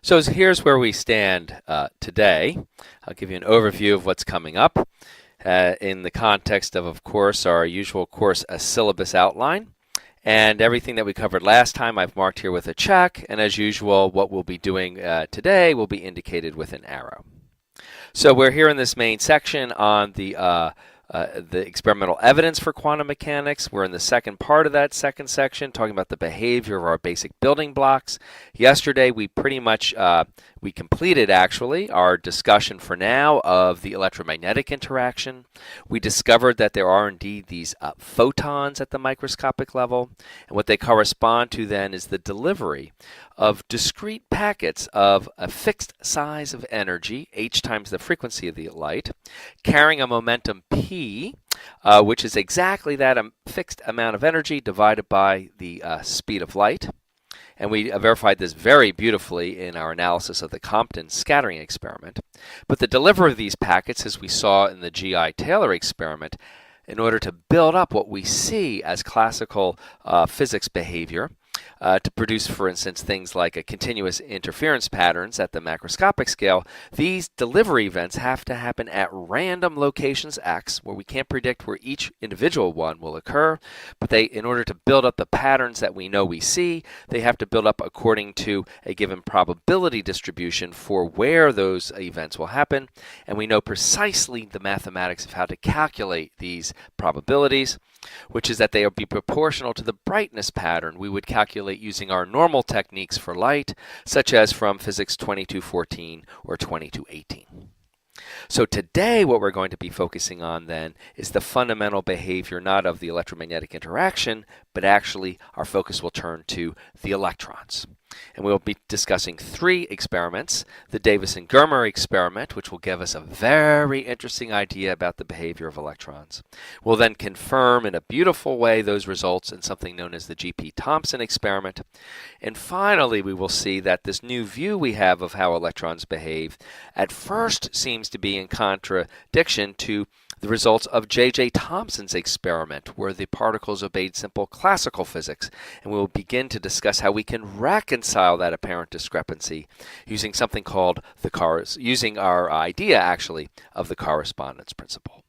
Here's where we stand today. I'll give you an overview of what's coming up in the context of course, our usual course syllabus outline. And everything that we covered last time I've marked here with a check, and as usual, what we'll be doing today will be indicated with an arrow. So we're here in this main section on the experimental evidence for quantum mechanics. We're in the second part of that second section, talking about the behavior of our basic building blocks. Yesterday, we pretty much we completed actually our discussion for now of the electromagnetic interaction. We discovered that there are indeed these photons at the microscopic level, and what they correspond to then is the delivery of discrete packets of a fixed size of energy, h times the frequency of the light, carrying a momentum p, which is exactly that fixed amount of energy divided by the speed of light. And we verified this very beautifully in our analysis of the Compton scattering experiment. But the delivery of these packets, as we saw in the G.I. Taylor experiment, in order to build up what we see as classical physics behavior, to produce, for instance, things like continuous interference patterns at the macroscopic scale, these delivery events have to happen at random locations x, where we can't predict where each individual one will occur, but in order to build up the patterns that we know we see, they have to build up according to a given probability distribution for where those events will happen, and we know precisely the mathematics of how to calculate these probabilities, which is that they will be proportional to the brightness pattern we would calculate using our normal techniques for light, such as from physics 2214 or 2218. So today what we're going to be focusing on then is the fundamental behavior not of the electromagnetic interaction, but actually our focus will turn to the electrons. And we'll be discussing three experiments: the Davis and Germer experiment, which will give us a very interesting idea about the behavior of electrons. We'll then confirm in a beautiful way those results in something known as the G.P. Thomson experiment. And finally, we will see that this new view we have of how electrons behave at first seems to be in contradiction to the results of J.J. Thomson's experiment, where the particles obeyed simple classical physics, and we will begin to discuss how we can reconcile that apparent discrepancy using something called using our idea actually of the correspondence principle.